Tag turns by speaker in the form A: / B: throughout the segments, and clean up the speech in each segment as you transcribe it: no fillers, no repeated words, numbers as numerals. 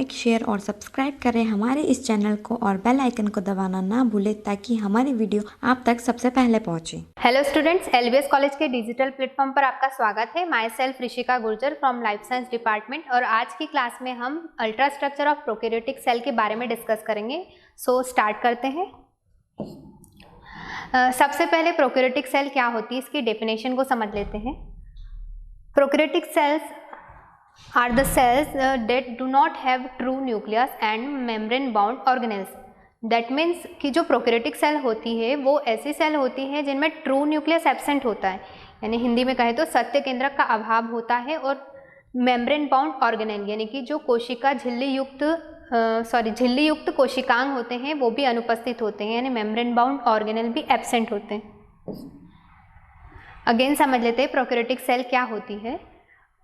A: Like, share और subscribe करें हमारे इस चैनल को और बेल आइकन को दबाना ना भूलें ताकि हमारी वीडियो आप तक सबसे पहले पहुंचे।
B: हेलो स्टूडेंट्स, एलबीएस कॉलेज के डिजिटल प्लेटफॉर्म पर आपका स्वागत है। Myself Rishika Gurjar from life science department और आज की क्लास में हम ultra structure of prokaryotic cell के बारे में डिस्कस करेंगे। सो स्टार्ट करते हैं। सबसे पहले प्रोकैरियोटिक सेल क्या होती है इसकी डेफिनेशन को समझ लेते हैं। Prokaryotic cells are the cells that do not have true nucleus and membrane bound organelles. That means कि जो प्रोकैरियोटिक सेल होती है वो ऐसी सेल होती है जिनमें ट्रू न्यूक्लियस एब्सेंट होता है, यानी हिंदी में कहे तो सत्य केंद्रक का अभाव होता है, और मेम्ब्रेन बाउंड ऑर्गेनेल यानी कि जो कोशिका झिल्ली युक्त कोशिकांग होते हैं वो भी अनुपस्थित होते हैं, यानी मेम्ब्रेन बाउंड ऑर्गेनेल भी एब्सेंट होते हैं। अगेन समझ लेते हैं प्रोकैरियोटिक सेल क्या होती है।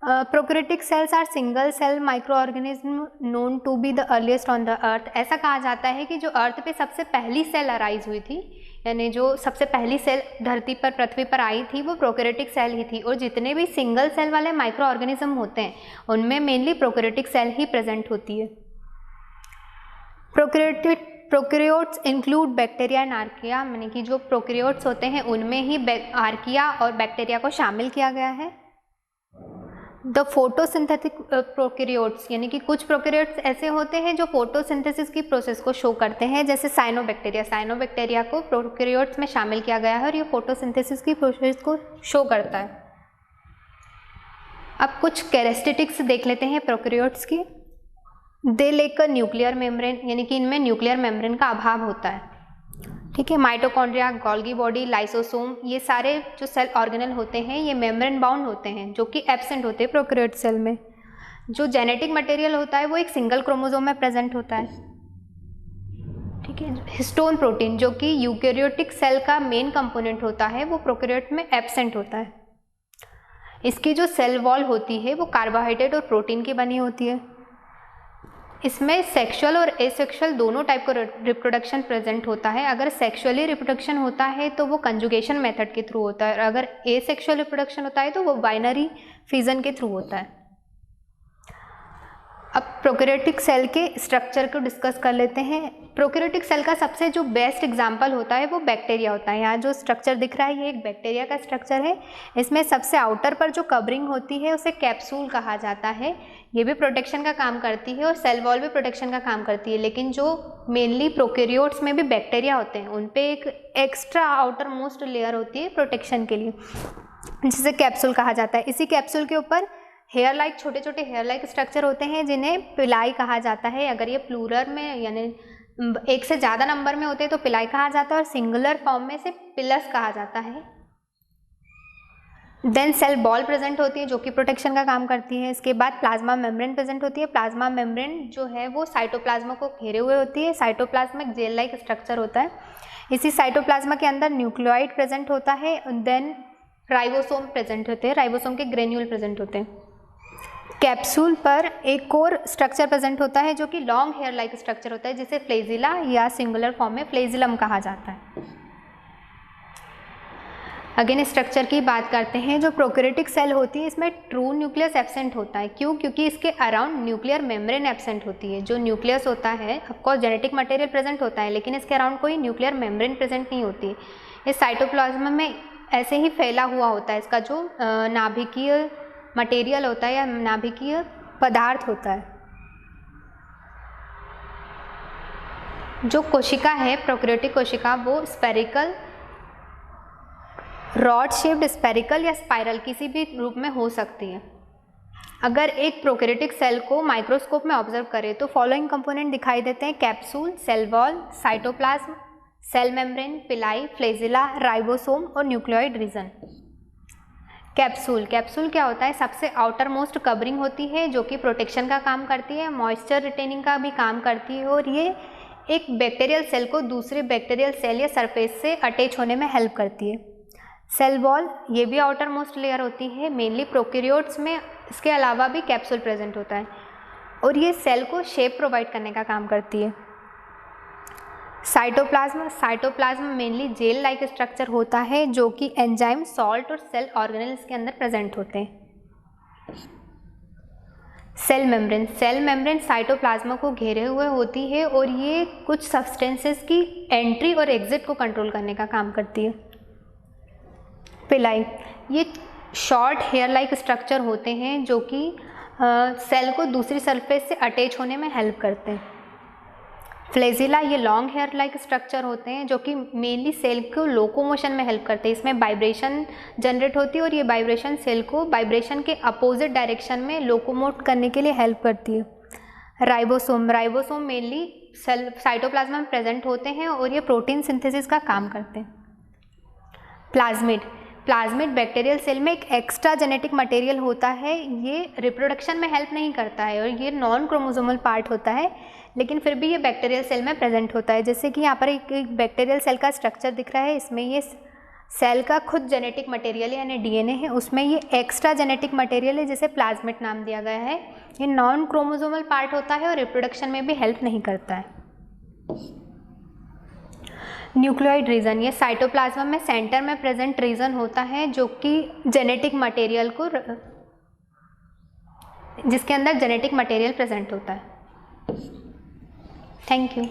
B: Prokaryotic cells are single cell micro organism known to be the earliest on the earth. ऐसा कहा जाता है कि जो अर्थ पे सबसे पहली सेल अराइज हुई थी, यानी जो सबसे पहली सेल धरती पर पृथ्वी पर आई थी वो प्रोकैरियोटिक सेल ही थी, और जितने भी सिंगल सेल वाले माइक्रो ऑर्गेनिज्म होते हैं उनमें मेनली प्रोकैरियोटिक सेल ही प्रेजेंट होती है। Prokaryotes include bacteria and archaea, यानी कि जो प्रोकैरियोट्स होते हैं उनमें ही आर्किया और बैक्टीरिया को शामिल किया गया है। द फोटोसिंथेटिक प्रोकैरियोट्स, यानी कि कुछ प्रोकैरियोट्स ऐसे होते हैं जो फोटोसिंथेसिस की प्रोसेस को शो करते हैं, जैसे साइनोबैक्टीरिया को प्रोकैरियोट्स में शामिल किया गया है और ये फोटोसिंथेसिस की प्रोसेस को शो करता है। अब कुछ कैरेक्टरिस्टिक्स देख लेते हैं प्रोकैरियोट्स की। दे लेक न्यूक्लियर मेम्ब्रेन, यानी कि इनमें न्यूक्लियर मेम्ब्रेन का अभाव होता है। ठीक है, माइटोकॉन्ड्रिया, गोल्गी बॉडी, लाइसोसोम, ये सारे जो सेल ऑर्गेनल होते हैं ये मेम्ब्रेन बाउंड होते हैं, जो कि एब्सेंट होते हैं प्रोकैरियोट सेल में। जो जेनेटिक मटेरियल होता है वो एक सिंगल क्रोमोसोम में प्रेजेंट होता है। ठीक है, हिस्टोन प्रोटीन जो कि यूकैरियोटिक सेल का मेन कंपोनेंट होता है वो प्रोकैरियोट में एब्सेंट होता है। इसकी जो सेल वॉल होती है वो कार्बोहाइड्रेट और प्रोटीन की बनी होती है। इसमें सेक्सुअल और एसेक्सुअल दोनों टाइप का रिप्रोडक्शन प्रेजेंट होता है। अगर सेक्सुअली रिप्रोडक्शन होता है तो वो कंजुगेशन मेथड के थ्रू होता है, और अगर एसेक्सुअल रिप्रोडक्शन होता है तो वो बाइनरी फिजन के थ्रू होता है। अब प्रोकैरियोटिक सेल के स्ट्रक्चर को डिस्कस कर लेते हैं। प्रोकैरियोटिक सेल का सबसे जो बेस्ट एग्जांपल होता है वो बैक्टीरिया होता है। यहाँ जो स्ट्रक्चर दिख रहा है ये एक बैक्टीरिया का स्ट्रक्चर है। इसमें सबसे आउटर पर जो कवरिंग होती है उसे कैप्सूल कहा जाता है। ये भी प्रोटेक्शन का काम करती है और सेल वॉल भी प्रोटेक्शन का काम करती है, लेकिन जो मेनली प्रोकैरियोट्स में भी बैक्टीरिया होते हैं उन पे एक एक्स्ट्रा आउटर मोस्ट लेयर होती है प्रोटेक्शन के लिए, जिसे कैप्सूल कहा जाता है। इसी कैप्सूल के ऊपर हेयर लाइक छोटे छोटे हेयर लाइक स्ट्रक्चर होते हैं जिन्हें पिलाई कहा जाता है। अगर ये प्लूरल में यानी एक से ज़्यादा नंबर में होते हैं तो पिलाई कहा जाता है, और सिंगुलर फॉर्म में से पिलस कहा जाता है। देन सेल बॉल प्रेजेंट होती है जो कि प्रोटेक्शन का काम करती है। इसके बाद प्लाज्मा मेम्ब्रेन प्रेजेंट होती है। प्लाज्मा मेम्ब्रेन जो है वो साइटोप्लाज्मा को घेरे हुए होती है। साइटोप्लाज्मा एक जेल लाइक स्ट्रक्चर होता है। इसी साइटोप्लाज्मा के अंदर न्यूक्लियोइड प्रेजेंट होता है। देन राइबोसोम प्रेजेंट होते हैं, राइबोसोम के ग्रेन्यूल प्रेजेंट होते हैं। कैप्सूल पर एक और स्ट्रक्चर प्रेजेंट होता है जो कि लॉन्ग हेयर लाइक स्ट्रक्चर होता है, जिसे फ्लेजिला या सिंगुलर फॉर्म में फ्लेजिलम कहा जाता है। अगेन स्ट्रक्चर की बात करते हैं। जो प्रोकैरियोटिक सेल होती है इसमें ट्रू न्यूक्लियस एब्सेंट होता है। क्यों? क्योंकि इसके अराउंड न्यूक्लियर मेम्ब्रेन एब्सेंट होती है। जो न्यूक्लियस होता है, ऑफकोर्स जेनेटिक मटेरियल प्रेजेंट होता है, लेकिन इसके अराउंड कोई न्यूक्लियर मेम्ब्रेन प्रेजेंट नहीं होती। इस साइटोप्लाज्मा में ऐसे ही फैला हुआ होता है इसका जो नाभिकीय मटेरियल होता है या नाभिकीय पदार्थ होता है। जो कोशिका है प्रोकैरियोटिक कोशिका वो स्पेरिकल, रॉड शेप्ड, स्पेरिकल या स्पाइरल किसी भी रूप में हो सकती है। अगर एक प्रोकैरियोटिक सेल को माइक्रोस्कोप में ऑब्जर्व करें तो फॉलोइंग कंपोनेंट दिखाई देते हैं: capsule, cell wall, cytoplasm, cell membrane, pili, flagella, ribosome और न्यूक्लियोइड रीजन। कैप्सूल क्या होता है? सबसे आउटर मोस्ट कवरिंग होती है जो कि प्रोटेक्शन का काम करती है, मॉइस्चर रिटेनिंग का भी काम करती है, और ये एक बैक्टीरियल सेल को दूसरे बैक्टीरियल सेल या सरफेस से अटैच होने में हेल्प करती है। सेल वॉल ये भी आउटर मोस्ट लेयर होती है। मेनली प्रोकैरियोट्स में इसके अलावा भी कैप्सूल प्रेजेंट होता है, और ये सेल को शेप प्रोवाइड करने का काम करती है। Cytoplasm mainly gel like structure होता है जो कि एंजाइम, सॉल्ट और सेल ऑर्गेनेल्स के अंदर प्रेजेंट होते हैं। सेल मेम्ब्रेन साइटोप्लाज्मा को घेरे हुए होती है और ये कुछ सब्सटेंसेस की एंट्री और एग्जिट को कंट्रोल करने का काम करती है। पिलाई, ये शॉर्ट हेयर लाइक स्ट्रक्चर होते हैं जो कि सेल को दूसरी सरफेस से अटैच होने में हेल्प करते हैं। फ्लैजिला, ये लॉन्ग हेयर लाइक स्ट्रक्चर होते हैं जो कि मेनली सेल को लोकोमोशन में हेल्प करते हैं। इसमें वाइब्रेशन जनरेट होती है और ये वाइब्रेशन सेल को वाइब्रेशन के अपोजिट डायरेक्शन में लोकोमोट करने के लिए हेल्प करती है। राइबोसोम मेनली सेल साइटोप्लाज्मा में प्रेजेंट होते हैं और ये प्रोटीन सिंथेसिस का काम करते हैं। प्लाज्मिड बैक्टीरियल सेल में एक एक्स्ट्रा जेनेटिक मटेरियल होता है, ये रिप्रोडक्शन में हेल्प नहीं करता है और ये नॉन क्रोमोसोमल पार्ट होता है, लेकिन फिर भी ये बैक्टीरियल सेल में प्रेजेंट होता है। जैसे कि यहाँ पर एक बैक्टीरियल सेल का स्ट्रक्चर दिख रहा है, इसमें ये सेल का खुद जेनेटिक मटेरियल यानी डीएनए है, उसमें ये एक्स्ट्रा जेनेटिक मटेरियल है जिसे प्लाज्मिड नाम दिया गया है। ये नॉन क्रोमोसोमल पार्ट होता है और रिप्रोडक्शन में भी हेल्प नहीं करता है। न्यूक्लियोइड रीजन, ये साइटोप्लाज्मा में सेंटर में प्रेजेंट रीजन होता है जो कि जेनेटिक मटेरियल को जिसके अंदर जेनेटिक मटेरियल प्रेजेंट होता है। Thank you.